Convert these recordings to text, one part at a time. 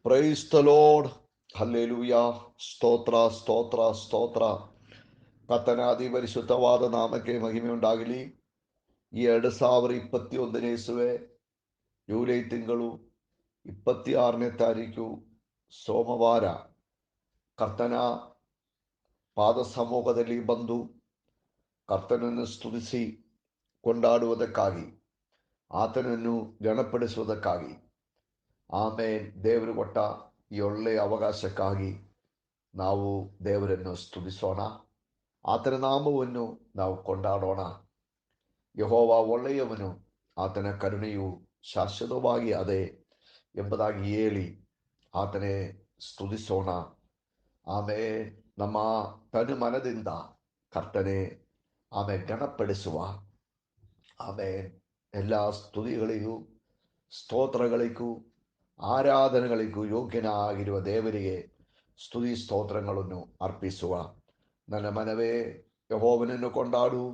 Praise the lord. Hallelujah. ಸ್ತೋತ್ರ ಸ್ತೋತ್ರ ಸ್ತೋತ್ರ. ಕರ್ತನಾದಿ ಪರಿಶುದ್ಧವಾದ ನಾಮಕ್ಕೆ ಮಹಿಮೆಯುಂಟಾಗಲಿ. ಈ 2021 ಇಸುವೆ ಜೂಲೈ ತಿಂಗಳು 26ನೇ ತಾರೀಕು ಸೋಮವಾರ ಕರ್ತನ ಪಾದ ಸಮೂಹದಲ್ಲಿ ಬಂದು ಕರ್ತನನ್ನು ಸ್ತುತಿಸಿ ಕೊಂಡಾಡುವುದಕ್ಕಾಗಿ, ಆತನನ್ನು ಗಣಪಡಿಸುವುದಕ್ಕಾಗಿ, ಆಮೇನ್ ದೇವರು ಕೊಟ್ಟ ಈ ಒಳ್ಳೆಯ ಅವಕಾಶಕ್ಕಾಗಿ ನಾವು ದೇವರನ್ನು ಸ್ತುತಿಸೋಣ. ಆತನ ನಾಮವನ್ನು ನಾವು ಕೊಂಡಾಡೋಣ. ಯೆಹೋವ ಒಳ್ಳೆಯವನು, ಆತನ ಕರುಣೆಯು ಶಾಶ್ವತವಾಗಿ ಅದೇ ಎಂಬುದಾಗಿ ಹೇಳಿ ಆತನೇ ಸ್ತುತಿಸೋಣ. ಆಮೇಲೆ ನಮ್ಮ ತನು ಮನದಿಂದ ಕರ್ತನೆ ಗಣಪಡಿಸುವ. ಆಮೇಲೆ ಎಲ್ಲ ಸ್ತುತಿಗಳಿಗೂ ಸ್ತೋತ್ರಗಳಿಗೂ ಆರಾಧನೆಗಳಿಗೂ ಯೋಗ್ಯನಾಗಿರುವ ದೇವರಿಗೆ ಸ್ತುತಿ ಸ್ತೋತ್ರಗಳನ್ನು ಅರ್ಪಿಸುವ. ನನ್ನ ಮನವೇ ಯೆಹೋವನನ್ನು ಕೊಂಡಾಡು,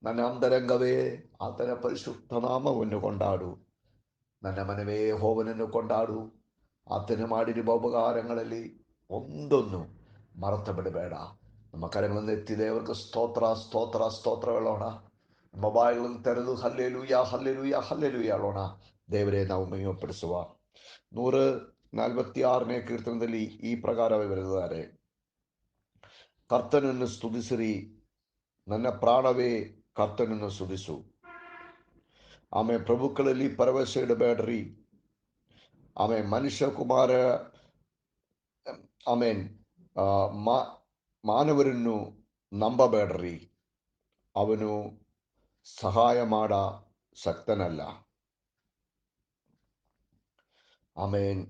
ನನ್ನ ಅಂತರಂಗವೇ ಆತನ ಪರಿಶುದ್ಧ ನಾಮವನ್ನು ಕೊಂಡಾಡು. ನನ್ನ ಮನವೇ ಯೆಹೋವನನ್ನು ಕೊಂಡಾಡು, ಆತನು ಮಾಡಿರುವ ಉಪಕಾರಗಳಲ್ಲಿ ಒಂದೊಂದು ಮರೆತು ಬಿಡಬೇಡ. ನಮ್ಮ ಕರೆಗಳನ್ನು ಎತ್ತಿ ದೇವರಿಗೆ ಸ್ತೋತ್ರ ಸ್ತೋತ್ರ ಸ್ತೋತ್ರ ಹೇಳೋಣ. ನಮ್ಮ ಬಾಯಿಗಳನ್ನು ತೆರೆದು ಹಲ್ಲೆಲೂಯ ಹಲ್ಲೆಲೂಯ ಹಲ್ಲೆಲೂಯ ಹೇಳೋಣ. ದೇವರೇ ನಾವು ಮಹಿಮೆಪಡಿಸುವ. 146ನೇ ಕೀರ್ತನದಲ್ಲಿ ಈ ಪ್ರಕಾರವೇ ಬರೆದಿದ್ದಾರೆ: ಕರ್ತನನ್ನು ಸ್ತುತಿಸಿರಿ, ನನ್ನ ಪ್ರಾಣವೇ ಕರ್ತನನ್ನು ಸ್ತುತಿಸು. ಆಮೇಲೆ ಪ್ರಭುಗಳಲ್ಲಿ ಭರವಸೆ ಇಡಬೇಡ್ರಿ. ಆಮೇಲೆ ಮನುಷ್ಯ ಕುಮಾರ ಆಮೇನ್ ಮಾನವರನ್ನು ನಂಬಬೇಡ್ರಿ, ಅವನು ಸಹಾಯ ಮಾಡ ಶಕ್ತನಲ್ಲ. ಆಮೇನ್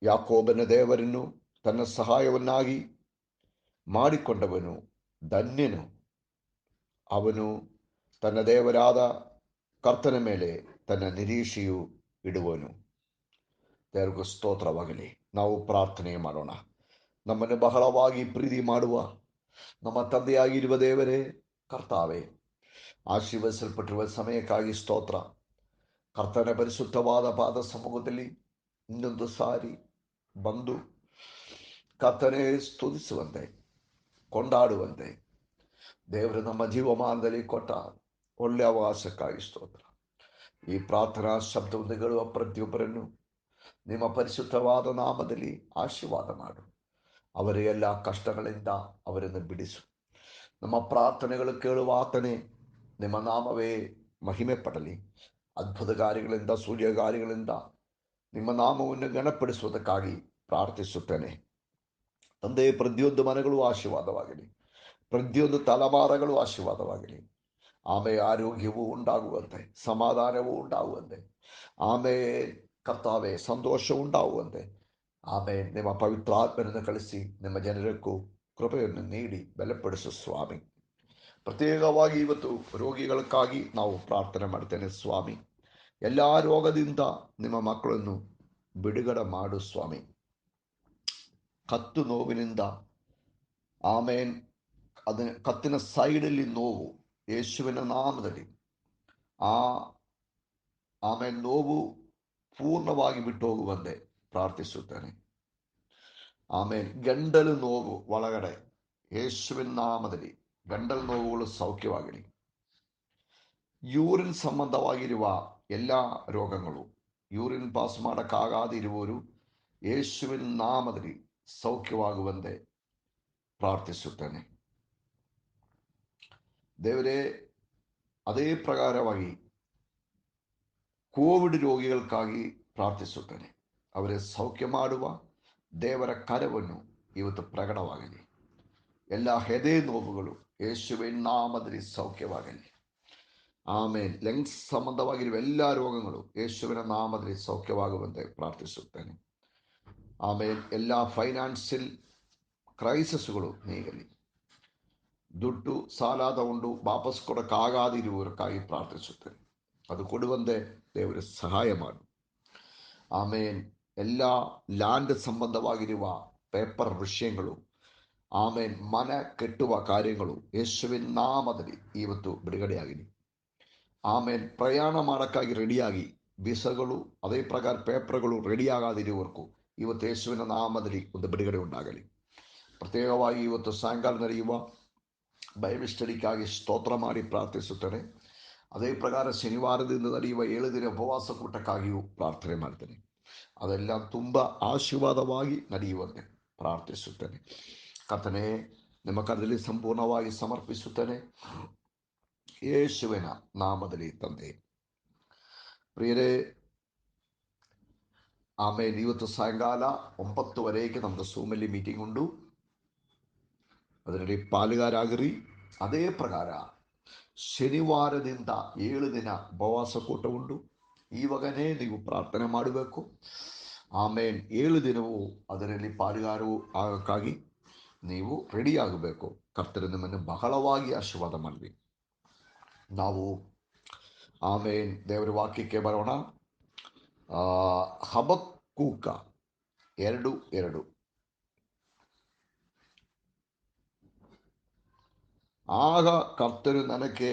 ಯಾಕೋಬನ ದೇವರನ್ನು ತನ್ನ ಸಹಾಯವನ್ನಾಗಿ ಮಾಡಿಕೊಂಡವನು ಧನ್ಯನು. ಅವನು ತನ್ನ ದೇವರಾದ ಕರ್ತನ ಮೇಲೆ ತನ್ನ ನಿರೀಕ್ಷೆಯು ಇಡುವನು. ದೇವರಿಗೆ ಸ್ತೋತ್ರವಾಗಲಿ. ನಾವು ಪ್ರಾರ್ಥನೆ ಮಾಡೋಣ. ನಮ್ಮನ್ನು ಬಹಳವಾಗಿ ಪ್ರೀತಿ ಮಾಡುವ ನಮ್ಮ ತಂದೆಯಾಗಿರುವ ದೇವರೇ, ಕರ್ತಾವೇ, ಆಶೀರ್ವದಿಸಲ್ಪಟ್ಟಿರುವ ಸಮಯಕ್ಕಾಗಿ ಸ್ತೋತ್ರ. ಕರ್ತನ ಪರಿಶುದ್ಧವಾದ ಪಾದ ಸಮ್ಮುಖದಲ್ಲಿ ಇನ್ನೊಂದು ಸಾರಿ ಬಂದು ಕರ್ತನೇ ಸ್ತುತಿಸುವಂತೆ, ಕೊಂಡಾಡುವಂತೆ ದೇವರು ನಮ್ಮ ಜೀವಮಾನದಲ್ಲಿ ಕೊಟ್ಟ ಒಳ್ಳೆಯ ಅವಕಾಶಕ್ಕಾಗಿ ಸ್ತೋತ್ರ. ಈ ಪ್ರಾರ್ಥನಾ ಶಬ್ದವನ್ನು ಕೇಳುವ ಪ್ರತಿಯೊಬ್ಬರನ್ನು ನಿಮ್ಮ ಪರಿಶುದ್ಧವಾದ ನಾಮದಲ್ಲಿ ಆಶೀರ್ವಾದ ಮಾಡು. ಅವರ ಎಲ್ಲ ಕಷ್ಟಗಳಿಂದ ಅವರನ್ನು ಬಿಡಿಸು. ನಮ್ಮ ಪ್ರಾರ್ಥನೆಗಳು ಕೇಳುವ ಆತನೇ, ನಿಮ್ಮ ನಾಮವೇ ಮಹಿಮೆ ಪಡಲಿ. ಅದ್ಭುತ ಕಾರ್ಯಗಳಿಂದ ಸೂರ್ಯ ಕಾರ್ಯಗಳಿಂದ ನಿಮ್ಮ ನಾಮವನ್ನು ಗಣಪಡಿಸುವುದಕ್ಕಾಗಿ ಪ್ರಾರ್ಥಿಸುತ್ತೇನೆ. ತಂದೆ, ಪ್ರತಿಯೊಂದು ಮನೆಗಳು ಆಶೀರ್ವಾದವಾಗಲಿ, ಪ್ರತಿಯೊಂದು ತಲೆಮಾರುಗಳು ಆಶೀರ್ವಾದವಾಗಲಿ. ಆಮೇಲೆ ಆರೋಗ್ಯವೂ ಉಂಟಾಗುವಂತೆ, ಸಮಾಧಾನವೂ ಉಂಟಾಗುವಂತೆ, ಆಮೇಲೆ ಕರ್ತಾವೆ ಸಂತೋಷ ಉಂಟಾಗುವಂತೆ, ಆಮೇಲೆ ನಿಮ್ಮ ಪವಿತ್ರಾತ್ಮನನ್ನು ಕಳಿಸಿ ನಿಮ್ಮ ಜನರಿಗೂ ಕೃಪೆಯನ್ನು ನೀಡಿ ಬಲಪಡಿಸು ಸ್ವಾಮಿ. ಪ್ರತ್ಯೇಕವಾಗಿ ಇವತ್ತು ರೋಗಿಗಳಕ್ಕಾಗಿ ನಾವು ಪ್ರಾರ್ಥನೆ ಮಾಡ್ತೇನೆ ಸ್ವಾಮಿ. ಎಲ್ಲ ರೋಗದಿಂದ ನಿಮ್ಮ ಮಕ್ಕಳನ್ನು ಬಿಡುಗಡೆ ಮಾಡು ಸ್ವಾಮಿ. ಕತ್ತು ನೋವಿನಿಂದ ಆಮೇನ್ ಕತ್ತಿನ ಸೈಡಲ್ಲಿ ನೋವು ಯೇಸುವಿನ ನಾಮದಲ್ಲಿ ಆಮೇಲೆ ನೋವು ಪೂರ್ಣವಾಗಿ ಬಿಟ್ಟು ಹೋಗುವಂತೆ ಪ್ರಾರ್ಥಿಸುತ್ತೇನೆ. ಆಮೇಲೆ ಗಂಡಲು ನೋವು ಒಳಗಡೆ ಯೇಸುವಿನ ನಾಮದಲ್ಲಿ ಗಂಡಲು ನೋವುಗಳು ಸೌಖ್ಯವಾಗಲಿ. ಯೂರಿನ್ ಸಂಬಂಧವಾಗಿರುವ ಎಲ್ಲ ರೋಗಗಳು, ಯೂರಿನ್ ಪಾಸ್ ಮಾಡೋಕ್ಕಾಗದಿರುವವರು ಯೇಸುವಿನ ನಾಮದಲ್ಲಿ ಸೌಖ್ಯವಾಗುವಂತೆ ಪ್ರಾರ್ಥಿಸುತ್ತೇನೆ. ದೇವರೇ, ಅದೇ ಪ್ರಕಾರವಾಗಿ ಕೋವಿಡ್ ರೋಗಿಗಳಿಗಾಗಿ ಪ್ರಾರ್ಥಿಸುತ್ತೇನೆ. ಅವರೇ ಸೌಖ್ಯ ಮಾಡುವ ದೇವರ ಕಾರ್ಯವನ್ನು ಇವತ್ತು ಪ್ರಕಟವಾಗಲಿ. ಎಲ್ಲ ಹೆದೆ ನೋವುಗಳು ಯೇಸುವಿನ ನಾಮದಲ್ಲಿ ಸೌಖ್ಯವಾಗಲಿ. ಆಮೇಲೆ ಲಂಗ್ಸ್ ಸಂಬಂಧವಾಗಿರುವ ಎಲ್ಲ ರೋಗಗಳು ಯೇಸುವಿನ ನಾಮದಲ್ಲಿ ಸೌಖ್ಯವಾಗುವಂತೆ ಪ್ರಾರ್ಥಿಸುತ್ತೇನೆ. ಆಮೇಲೆ ಎಲ್ಲ ಫೈನಾನ್ಷಿಯಲ್ ಕ್ರೈಸಿಸ್ಗಳು ನೀಗಲಿ. ದುಡ್ಡು ಸಾಲ ತಗೊಂಡು ವಾಪಸ್ ಕೊಡೋಕ್ಕಾಗದಿರುವವರಿಗಾಗಿ ಪ್ರಾರ್ಥಿಸುತ್ತೇನೆ. ಅದು ಕೊಡುವಂತೆ ದೇವರ ಸಹಾಯ ಮಾಡು. ಆಮೇಲೆ ಎಲ್ಲ ಲ್ಯಾಂಡ್ ಸಂಬಂಧವಾಗಿರುವ ಪೇಪರ್ ವಿಷಯಗಳು, ಆಮೇಲೆ ಮನ ಕೆಟ್ಟುವ ಕಾರ್ಯಗಳು ಯೇಸುವಿನ ನಾಮದಲ್ಲಿ ಇವತ್ತು ಬಿಡುಗಡೆಯಾಗಲಿ. ಆಮೇಲೆ ಪ್ರಯಾಣ ಮಾಡೋಕ್ಕಾಗಿ ರೆಡಿಯಾಗಿ ವಿಸಗಳು ಅದೇ ಪ್ರಕಾರ ಪೇಪರ್ಗಳು ರೆಡಿಯಾಗದಿರುವವರೆಗೂ ಇವತ್ತು ಯೇಸುವಿನ ನಾಮದಲ್ಲಿ ಒಂದು ಬಿಡುಗಡೆ ಉಂಟಾಗಲಿ. ಪ್ರತ್ಯೇಕವಾಗಿ ಇವತ್ತು ಸಾಯಂಕಾಲ ನಡೆಯುವ ಬೈಬಲ್ ಸ್ಟಡಿಗಾಗಿ ಸ್ತೋತ್ರ ಮಾಡಿ ಪ್ರಾರ್ಥಿಸುತ್ತೇನೆ. ಅದೇ ಪ್ರಕಾರ ಶನಿವಾರದಿಂದ ನಡೆಯುವ 7 ದಿನ ಉಪವಾಸ ಕೂಟಕ್ಕಾಗಿಯೂ ಪ್ರಾರ್ಥನೆ ಮಾಡ್ತೇನೆ. ಅದೆಲ್ಲ ತುಂಬ ಆಶೀರ್ವಾದವಾಗಿ ನಡೆಯುವಂತೆ ಪ್ರಾರ್ಥಿಸುತ್ತೇನೆ. ಕರ್ತನೇ, ನಿಮ್ಮ ಕರದಲ್ಲಿ ಸಂಪೂರ್ಣವಾಗಿ ಸಮರ್ಪಿಸುತ್ತೇನೆ, ಯೇಸುವಿನ ನಾಮದಲ್ಲಿ ತಂದೆ. ಪ್ರಿಯರೇ, ಆಮೇಲೆ ಇವತ್ತು ಸಾಯಂಕಾಲ 9:30 ನಮ್ಮದು ಸೂಮಲ್ಲಿ ಮೀಟಿಂಗ್ ಉಂಟು. ಅದರಲ್ಲಿ ಪಾಲುಗಾರಾಗಿರಿ. ಅದೇ ಪ್ರಕಾರ ಶನಿವಾರದಿಂದ 7 ದಿನ ಉಪವಾಸ ಕೂಟ ಉಂಟು. ಇವಾಗನೇ ನೀವು ಪ್ರಾರ್ಥನೆ ಮಾಡಬೇಕು. ಆಮೇಲೆ 7 ದಿನವೂ ಅದರಲ್ಲಿ ಪಾಲುಗಾರವು ಆಗಕ್ಕಾಗಿ ನೀವು ರೆಡಿಯಾಗಬೇಕು. ಕರ್ತರು ನಿಮ್ಮನ್ನು ಬಹಳವಾಗಿ ಆಶೀರ್ವಾದ ಮಾಡಲಿ. ನಾವು ಆಮೇಲೆ ದೇವರ ವಾಕ್ಯಕ್ಕೆ ಬರೋಣ. ಹಬಕ್ಕೂಕ 2:2. ಆಗ ಕರ್ತರು ನನಗೆ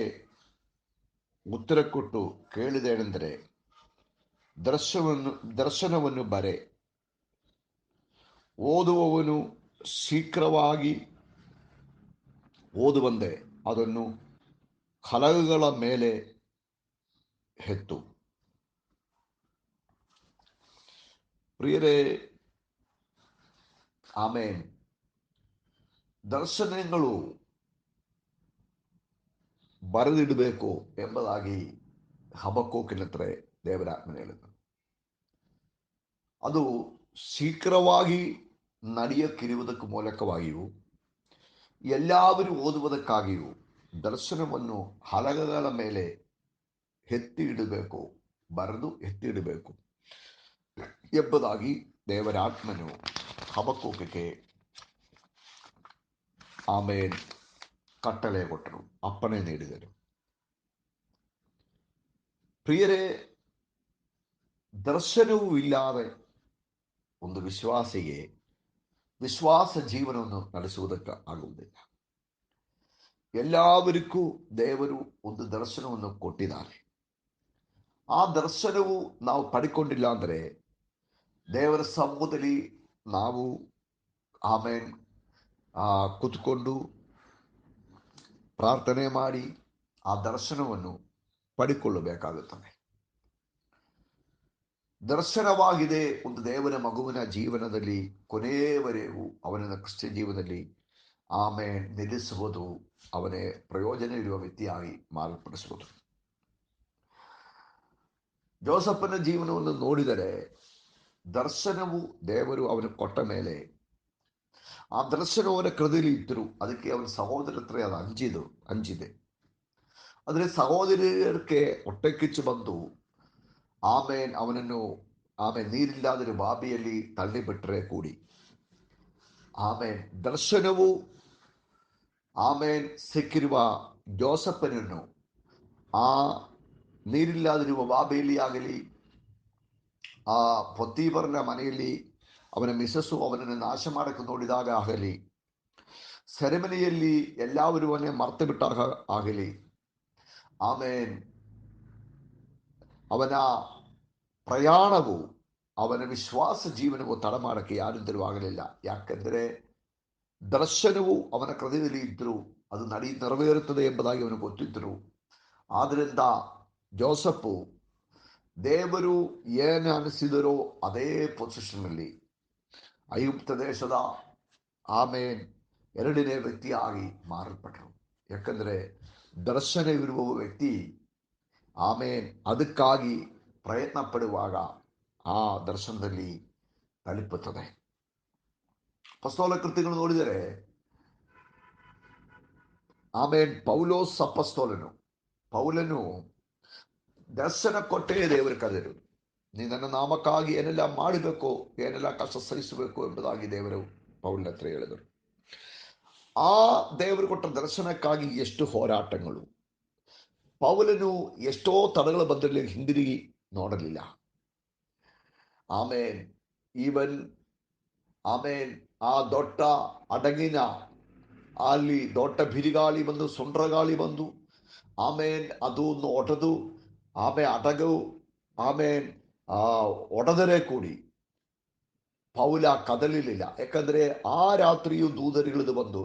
ಉತ್ತರ ಕೊಟ್ಟು ಕೇಳಿದೇನೆಂದರೆ, ದರ್ಶನವನ್ನು ಬರೆ, ಓದುವವನು ಶೀಘ್ರವಾಗಿ ಓದುವಂತೆ ಅದನ್ನು ಹಲಗೆಗಳ ಮೇಲೆ ಎತ್ತು. ಪ್ರಿಯರೇ, ಆಮೇನ್, ದರ್ಶನಗಳು ಬರೆದಿಡಬೇಕು ಎಂಬುದಾಗಿ ಹಬಕ್ಕೂಕಿನ ಹತ್ರ ದೇವರಾತ್ಮನೆ ಹೇಳಿದ. ಅದು ಶೀಘ್ರವಾಗಿ ನಡೆಯಕ್ಕಿರುವುದಕ್ಕೆ ಮೂಲಕವಾಗಿಯೂ ಎಲ್ಲರೂ ಓದುವುದಕ್ಕಾಗಿಯೂ ದರ್ಶನವನ್ನು ಹಲಗೆಗಳ ಮೇಲೆ ಎತ್ತಿ ಇಡಬೇಕು, ಬರೆದು ಎತ್ತಿ ಇಡಬೇಕು ಎಂಬುದಾಗಿ ದೇವರಾತ್ಮನು ಹಬಕ್ಕೂಕಕ್ಕೆ ಆಮೇಲೆ ಕಟ್ಟಳೆ ಕೊಟ್ಟರು, ಅಪ್ಪಣೆ ನೀಡಿದರು. ಪ್ರಿಯರೇ, ದರ್ಶನವೂ ಇಲ್ಲದೆ ಒಂದು ವಿಶ್ವಾಸಿಗೆ ವಿಶ್ವಾಸ ಜೀವನವನ್ನು ನಡೆಸುವುದಕ್ಕೆ ಆಗುವುದಿಲ್ಲ. ಎಲ್ಲರಿಗೂ ದೇವರು ಒಂದು ದರ್ಶನವನ್ನು ಕೊಟ್ಟಿದ್ದಾರೆ. ಆ ದರ್ಶನವು ನಾವು ಪಡ್ಕೊಂಡಿಲ್ಲ ಅಂದರೆ ದೇವರ ಸಮ್ಮುಖದಲ್ಲಿ ನಾವು ಆಮೇಲೆ ಕೂತ್ಕೊಂಡು ಪ್ರಾರ್ಥನೆ ಮಾಡಿ ಆ ದರ್ಶನವನ್ನು ಪಡಿಕೊಳ್ಳಬೇಕಾಗುತ್ತದೆ. ದರ್ಶನವಾಗಿದೆ ಒಂದು ದೇವರ ಮಗುವಿನ ಜೀವನದಲ್ಲಿ ಕೊನೆಯವರೆಗೂ ಅವನ ಕ್ರಿಸ್ತ ಜೀವನದಲ್ಲಿ ಆಮೇಲೆ ನಿಲ್ಲಿಸುವುದು, ಅವನೇ ಪ್ರಯೋಜನ ಇರುವ ವ್ಯಕ್ತಿಯಾಗಿ ಮಾರ್ಪಡಿಸುವುದು. ಜೋಸಫನ ಜೀವನವನ್ನು ನೋಡಿದರೆ ದರ್ಶನವು ದೇವರು ಅವನು ಕೊಟ್ಟ ಮೇಲೆ ಆ ದರ್ಶನವನ್ನ ಕೃದಿಲಿ ಇದ್ದರು. ಅದಕ್ಕೆ ಅವನ ಸಹೋದರ ಹತ್ರ ಅದು ಅಂಜಿದೆ. ಆದರೆ ಸಹೋದರಿಯರಿಗೆ ಹೊಟ್ಟೆ ಕಿಚ್ಚು ಬಂದು ಆಮೇಲೆ ಅವನನ್ನು ನೀರಿಲ್ಲದ್ರೆ ಬಾವಿಯಲ್ಲಿ ತಳ್ಳಿಬಿಟ್ರೆ ಕೂಡಿ ಆಮೇಲೆ ದರ್ಶನವು ಸಿಕ್ಕಿರುವ ಜೋಸಫನನ್ನು ಆ ನೀರಿಲ್ಲದಿರುವ ಬಾವಿಯಲ್ಲಿ ಆಗಲಿ, ಆ ಪೊತ್ತೀಫರನ ಮನೆಯಲ್ಲಿ ಅವನ ಮಿಸಸ್ಸು ಅವನನ್ನು ನಾಶ ಮಾಡಕ್ಕೆ ನೋಡಿದಾಗ ಆಗಲಿ, ಸೆರೆಮನೆಯಲ್ಲಿ ಎಲ್ಲರೂ ಅವನೇ ಮರ್ತು ಬಿಟ್ಟಾಗ ಆಗಲಿ, ಆಮೇಲೆ ಅವನ ಪ್ರಯಾಣವು ಅವನ ವಿಶ್ವಾಸ ಜೀವನವು ತಡ ಮಾಡಕ್ಕೆ ಯಾರಿಂದಲೂ ಆಗಲಿಲ್ಲ. ಯಾಕೆಂದರೆ ದರ್ಶನವು ಅವನ ಹೃದಯದಲ್ಲಿ ಇದ್ದರು, ಅದು ನೆರವೇರುತ್ತದೆ ಎಂಬುದಾಗಿ ಅವನು ಗೊತ್ತಿದ್ದರು. ಆದ್ದರಿಂದ ಜೋಸಫು ದೇವರು ಏನು ಅನಿಸಿದರೋ ಅದೇ ಪೊಸಿಷನ್ನಲ್ಲಿ ಐಗುಪ್ತ ದೇಶದ ಆಮೇಲೆ 2ನೇ ವ್ಯಕ್ತಿಯಾಗಿ ಮಾರಲ್ಪಟ್ಟರು. ಯಾಕಂದರೆ ದರ್ಶನವಿರುವ ವ್ಯಕ್ತಿ ಆಮೇಲೆ ಅದಕ್ಕಾಗಿ ಪ್ರಯತ್ನ ಪಡುವಾಗ ಆ ದರ್ಶನದಲ್ಲಿ ತಲುಪುತ್ತದೆ. ಅಪೊಸ್ತಲ ಕೃತ್ಯಗಳು ನೋಡಿದರೆ ಆಮೇಲೆ ಪೌಲೋಸ್ ಅಪೊಸ್ತಲನು ಪೌಲನು ದರ್ಶನ ಕೊಟ್ಟೇ ದೇವರು ಕರೆದರು. ನೀ ನನ್ನ ನಾಮಕ್ಕಾಗಿ ಏನೆಲ್ಲ ಮಾಡಬೇಕು, ಏನೆಲ್ಲ ಕಷ್ಟ ಸಹಿಸಬೇಕು ಎಂಬುದಾಗಿ ದೇವರು ಪೌಲನ ಹತ್ರ ಹೇಳಿದರು. ಆ ದೇವರು ಕೊಟ್ಟ ದರ್ಶನಕ್ಕಾಗಿ ಎಷ್ಟು ಹೋರಾಟಗಳು. ಪೌಲನು ಎಷ್ಟೋ ತಡಗಳ ಬಂದಲ್ಲಿ ಹಿಂದಿರುಗಿ ನೋಡಲಿಲ್ಲ. ಆಮೇಲೆ ಈವನ್ ಆಮೇಲೆ ಆ ದೊಡ್ಡ ಹಡಗಿನ ಅಲ್ಲಿ ದೊಡ್ಡ ಬಿರುಗಾಳಿ ಬಂದು, ಸುಂಡ್ರಗಾಳಿ ಬಂದು ಆಮೇಲೆ ಅದು ಒಡೆದು ಆಮೇಲೆ ಹಡಗು ಆಮೇನ್ ಒಡೆದರೆ ಕೂಡಿ ಪೌಲ ಕದಲಿಲ್ಲ. ಯಾಕಂದ್ರೆ ಆ ರಾತ್ರಿಯು ದೂತರಿಳಿದು ಬಂದು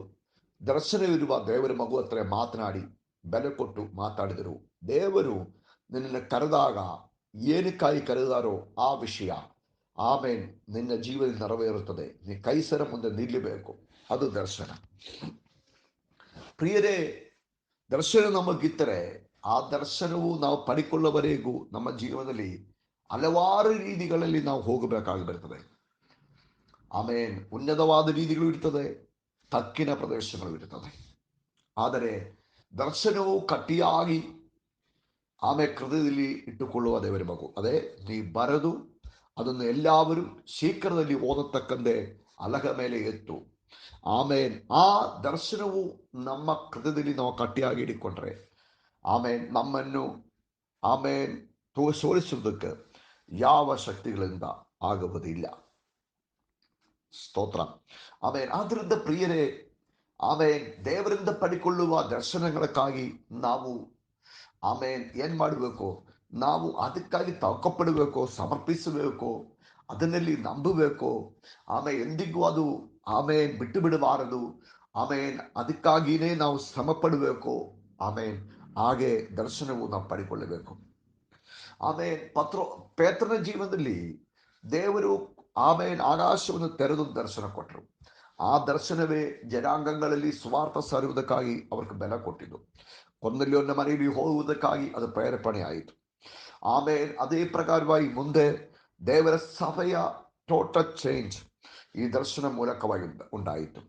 ದರ್ಶನವಿರುವ ದೇವರ ಮಗು ಹತ್ರ ಮಾತನಾಡಿ ಬೆಲೆ ಕೊಟ್ಟು ಮಾತಾಡಿದರು. ದೇವರು ನಿನ್ನನ್ನು ಕರೆದಾಗ ಏನಕ್ಕಾಗಿ ಕರೆದಾರೋ ಆ ವಿಷಯ ಆಮೇನ್ ನಿನ್ನ ಜೀವನದಲ್ಲಿ ನೆರವೇರುತ್ತದೆ. ನೀ ಕೈಸರ ಮುಂದೆ ನಿಲ್ಲಬೇಕು. ಅದು ದರ್ಶನ. ಪ್ರಿಯರೇ, ದರ್ಶನ ನಮಗಿದ್ದರೆ ಆ ದರ್ಶನವು ನಾವು ಪಡಿಕೊಳ್ಳುವವರೆಗೂ ನಮ್ಮ ಜೀವನದಲ್ಲಿ ಹಲವಾರು ರೀತಿಗಳಲ್ಲಿ ನಾವು ಹೋಗಬೇಕಾಗಿ ಬರ್ತದೆ. ಆಮೇನ್ ಉನ್ನತವಾದ ರೀತಿಗಳು ಇರ್ತದೆ, ತಕ್ಕಿನ ಪ್ರದೇಶಗಳು ಇರ್ತದೆ. ಆದರೆ ದರ್ಶನವು ಕಟ್ಟಿಯಾಗಿ ಹೃದಯದಲ್ಲಿ ಇಟ್ಟುಕೊಳ್ಳುವ ದೇವರ ಮಗು. ಅದೇ ನೀ ಬರೆದು ಅದನ್ನು ಎಲ್ಲಾದರೂ ಶೀಘ್ರದಲ್ಲಿ ಓದತಕ್ಕಂತೆ ಹಲಗ ಮೇಲೆ ಎತ್ತು. ಆ ದರ್ಶನವು ನಮ್ಮ ಹೃದಯದಲ್ಲಿ ನಾವು ಕಟ್ಟಿಯಾಗಿ ಇಟ್ಟುಕೊಂಡ್ರೆ ನಮ್ಮನ್ನು ಸೋಲಿಸುವುದಕ್ಕೆ ಯಾವ ಶಕ್ತಿಗಳಿಂದ ಆಗುವುದಿಲ್ಲ. ಸ್ತೋತ್ರ. ಆದ್ದರಿಂದ ಪ್ರಿಯರೇ, ದೇವರಿಂದ ಪಡಿಕೊಳ್ಳುವ ದರ್ಶನಗಳಕ್ಕಾಗಿ ನಾವು ಏನ್ ಮಾಡಬೇಕು? ನಾವು ಅದಕ್ಕಾಗಿ ತವಕಪಡಬೇಕು, ಸಮರ್ಪಿಸಬೇಕು, ಅದನ್ನಲ್ಲಿ ನಂಬಬೇಕು. ಎಂದಿಗೂ ಅದು ಬಿಟ್ಟು ಬಿಡಬಾರದು. ಅದಕ್ಕಾಗಿಯೇ ನಾವು ಶ್ರಮ ಪಡಬೇಕು. ಹಾಗೆ ದರ್ಶನವು ನಾವು ಪಡಿಕೊಳ್ಳಬೇಕು. ಪೇತ್ರನ ಜೀವನದಲ್ಲಿ ದೇವರು ಆಕಾಶವನ್ನು ತೆರೆದು ದರ್ಶನ ಕೊಟ್ಟರು. ಆ ದರ್ಶನವೇ ಜನಾಂಗಗಳಲ್ಲಿ ಸ್ವಾರ್ಥ ಸಾರುವುದಕ್ಕಾಗಿ ಅವ್ರಿಗೆ ಬೆಲೆ ಕೊಟ್ಟಿದ್ದು. ಕೊಂದಲ್ಲಿಯೊಂದು ಮನೆಯಲ್ಲಿ ಹೋಗುವುದಕ್ಕಾಗಿ ಅದು ಪ್ರೇರೇಪಣೆ ಆಯಿತು. ಅದೇ ಪ್ರಕಾರವಾಗಿ ಮುಂದೆ ದೇವರ ಸಭೆಯ ಟೋಟಲ್ ಚೇಂಜ್ ಈ ದರ್ಶನ ಮೂಲಕವಾಗಿ ಉಂಟಾಯಿತು.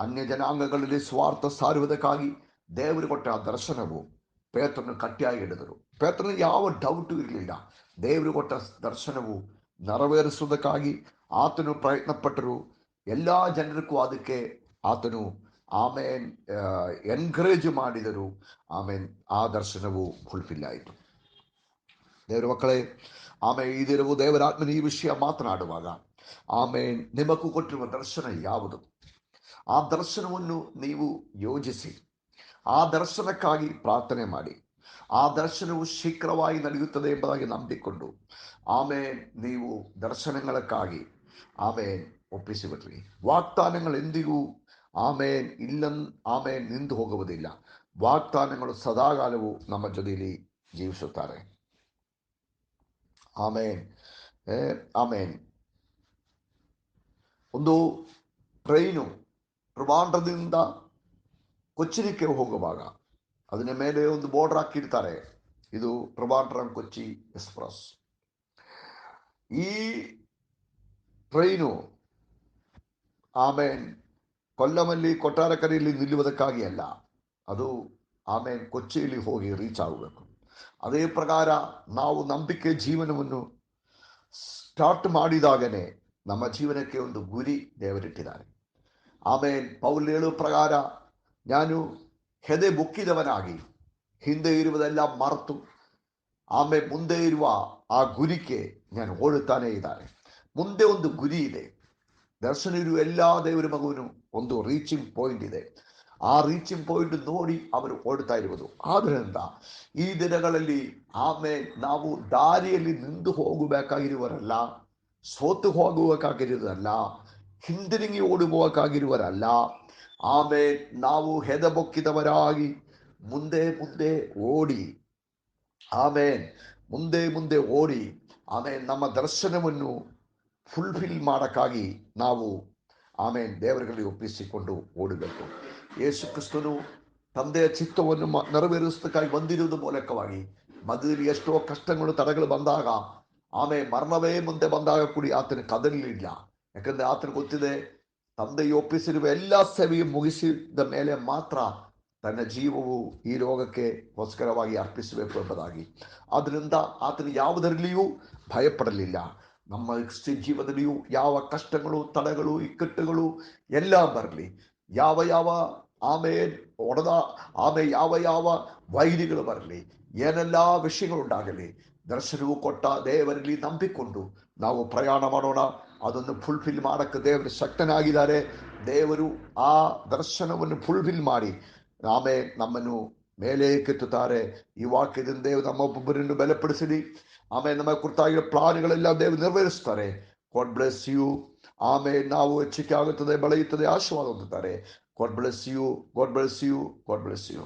ಅನ್ಯ ಜನಾಂಗಗಳಲ್ಲಿ ಸ್ವಾರ್ಥ ಸಾರುವುದಕ್ಕಾಗಿ ದೇವರು ಕೊಟ್ಟ ಆ ದರ್ಶನವು ಪೇತ್ರನ ಕಟ್ಟಿಯಾಗಿ ಹಿಡಿದರು. ಪೇತ್ರನ ಯಾವ ಡೌಟು ಇರಲಿಲ್ಲ. ದೇವರು ಕೊಟ್ಟ ದರ್ಶನವು ನೆರವೇರಿಸುವುದಕ್ಕಾಗಿ ಆತನು ಪ್ರಯತ್ನ ಪಟ್ಟರು. ಎಲ್ಲ ಜನರಿಗೂ ಅದಕ್ಕೆ ಆತನು ಎನ್ಕರೇಜ್ ಮಾಡಿದರು. ಆ ದರ್ಶನವು ಫುಲ್ಫಿಲ್ ಆಯಿತು. ದೇವರ ಮಕ್ಕಳೇ, ಈ ದಿನವೂ ದೇವರಾತ್ಮನ ಈ ವಿಷಯ ಮಾತನಾಡುವಾಗ ನಿಮಗೂ ಕೊಟ್ಟಿರುವ ದರ್ಶನ ಯಾವುದು? ಆ ದರ್ಶನವನ್ನು ನೀವು ಯೋಜಿಸಿ ಆ ದರ್ಶನಕ್ಕಾಗಿ ಪ್ರಾರ್ಥನೆ ಮಾಡಿ. ಆ ದರ್ಶನವು ಶೀಘ್ರವಾಗಿ ನಡೆಯುತ್ತದೆ ಎಂಬುದಾಗಿ ನಂಬಿಕೊಂಡು ನೀವು ದರ್ಶನಗಳಕ್ಕಾಗಿ ಒಪ್ಪಿಸಿಬಿಟ್ರಿ. ವಾಗ್ದಾನಗಳು ಎಂದಿಗೂ ನಿಂತು ಹೋಗುವುದಿಲ್ಲ. ವಾಗ್ದಾನಗಳು ಸದಾಕಾಲವು ನಮ್ಮ ಜೊತೆಯಲ್ಲಿ ಜೀವಿಸುತ್ತಾರೆ. ಒಂದು ಟ್ರೈನು ಟ್ರಿವಾಂಡ್ರದಿಂದ ಕೊಚ್ಚಿನಿಗೆ ಹೋಗುವಾಗ ಅದನ್ನ ಮೇಲೆ ಒಂದು ಬೋರ್ಡರ್ ಹಾಕಿರ್ತಾರೆ, ಇದು ಟ್ರಿವಾಂಡ್ರಂ ಕೊಚ್ಚಿ ಎಕ್ಸ್ಪ್ರೆಸ್. ಈ ಟ್ರೈನು ಕೊಲ್ಲಮಲ್ಲಿ ಕೊಟ್ಟಾರಕರೆಯಲ್ಲಿ ನಿಲ್ಲುವುದಕ್ಕಾಗಿ ಅಲ್ಲ, ಅದು ಕೊಚ್ಚಿಯಲ್ಲಿ ಹೋಗಿ ರೀಚ್ ಆಗಬೇಕು. ಅದೇ ಪ್ರಕಾರ ನಾವು ನಂಬಿಕೆ ಜೀವನವನ್ನು ಸ್ಟಾರ್ಟ್ ಮಾಡಿದಾಗನೇ ನಮ್ಮ ಜೀವನಕ್ಕೆ ಒಂದು ಗುರಿ ದೇವರಿಟ್ಟಿದ್ದಾರೆ. ಪೌಲ್ ಹೇಳುವ ಪ್ರಕಾರ, ನಾನು ಹೆದೆ ಬುಕ್ಕಿದವನಾಗಿ ಹಿಂದೆ ಇರುವುದೆಲ್ಲ ಮರೆತು ಮುಂದೆ ಇರುವ ಆ ಗುರಿಗೆ ನಾನು ಓಡುತ್ತಾನೆ ಇದ್ದಾರೆ. ಮುಂದೆ ಒಂದು ಗುರಿ ಇದೆ. ದರ್ಶನ ಇರುವ ಎಲ್ಲ ದೇವರ ಮಗುವಿನ ಒಂದು ರೀಚಿಂಗ್ ಪಾಯಿಂಟ್ ಇದೆ. ಆ ರೀಚಿಂಗ್ ಪಾಯಿಂಟ್ ನೋಡಿ ಅವರು ಓಡ್ತಾ ಇರುವುದು. ಆದ್ದರಿಂದ ಈ ದಿನಗಳಲ್ಲಿ ನಾವು ದಾರಿಯಲ್ಲಿ ನಿಂತು ಹೋಗಬೇಕಾಗಿರುವರಲ್ಲ, ಸೋತು ಹೋಗುವಕ್ಕಾಗಿರುವುದಲ್ಲ, ಹಿಂದಿರುಗಿ ಓಡುವಕ್ಕಾಗಿರುವರಲ್ಲ. ನಾವು ಹೆದಬೊಕ್ಕಿದವರಾಗಿ ಮುಂದೆ ಮುಂದೆ ಓಡಿ ಮುಂದೆ ಓಡಿ ನಮ್ಮ ದರ್ಶನವನ್ನು ಫುಲ್ಫಿಲ್ ಮಾಡಕ್ಕಾಗಿ ನಾವು ದೇವರುಗಳಿಗೆ ಒಪ್ಪಿಸಿಕೊಂಡು ಓಡಬೇಕು. ಯೇಸು ಕ್ರಿಸ್ತನು ತಂದೆಯ ಚಿತ್ತವನ್ನು ನೆರವೇರಿಸೋದಕ್ಕಾಗಿ ಬಂದಿರುವುದ ಮೂಲಕವಾಗಿ ಮಧ್ಯದಲ್ಲಿ ಎಷ್ಟೋ ಕಷ್ಟಗಳು ತಡೆಗಳು ಬಂದಾಗ ಮರಣವೇ ಮುಂದೆ ಬಂದಾಗ ಕೂಡಿ ಆತನ ಕದಲಿಲ್ಲ. ಯಾಕಂದ್ರೆ ಆತನ ಗೊತ್ತಿದೆ, ತಂದೆಯು ಒಪ್ಪಿಸಿರುವ ಎಲ್ಲ ಸೇವೆಯು ಮುಗಿಸಿದ ಮೇಲೆ ಮಾತ್ರ ತನ್ನ ಜೀವವು ಈ ರೋಗಕ್ಕೆ ಗೋಸ್ಕರವಾಗಿ ಅರ್ಪಿಸಬೇಕು ಎಂಬುದಾಗಿ. ಆದ್ದರಿಂದ ಆತನು ಯಾವುದರಲ್ಲಿಯೂ ಭಯಪಡಲಿಲ್ಲ. ನಮ್ಮ ಜೀವನದಲ್ಲಿಯೂ ಯಾವ ಕಷ್ಟಗಳು, ತಡೆಗಳು, ಇಕ್ಕಟ್ಟುಗಳು ಎಲ್ಲ ಬರಲಿ, ಯಾವ ಯಾವ ವೈರಿಗಳು ಬರಲಿ, ಏನೆಲ್ಲ ವಿಷಯಗಳುಂಟಾಗಲಿ, ದರ್ಶನವು ಕೊಟ್ಟ ದೇವರಲ್ಲಿ ನಂಬಿಕೊಂಡು ನಾವು ಪ್ರಯಾಣ ಮಾಡೋಣ. ಅದನ್ನು ಫುಲ್ಫಿಲ್ ಮಾಡಕ್ಕೆ ದೇವರು ಶಕ್ತನಾಗಿದ್ದಾರೆ. ದೇವರು ಆ ದರ್ಶನವನ್ನು ಫುಲ್ಫಿಲ್ ಮಾಡಿ ನಮ್ಮನ್ನು ಮೇಲೆ ಕೆತ್ತುತ್ತಾರೆ. ಈ ವಾಕ್ಯದಿಂದ ನಮ್ಮೊಬ್ಬೊಬ್ಬರನ್ನು ಬಲಪಡಿಸಲಿ. ಆಮೇಲೆ ನಮ್ಮ ಕುರಿತಾಗಿರೋ ಪ್ಲಾನ್ಗಳೆಲ್ಲ ದೇವರು ನೆರವೇರಿಸ್ತಾರೆ. God bless you. ಆಮೇಲೆ ನಾವು ಹೆಚ್ಚಿಗೆ ಆಗುತ್ತದೆ, ಬೆಳೆಯುತ್ತದೆ, ಆಶೀರ್ವಾದ ಹೊಂದುತ್ತಾರೆ. God bless you, God bless you, God bless you.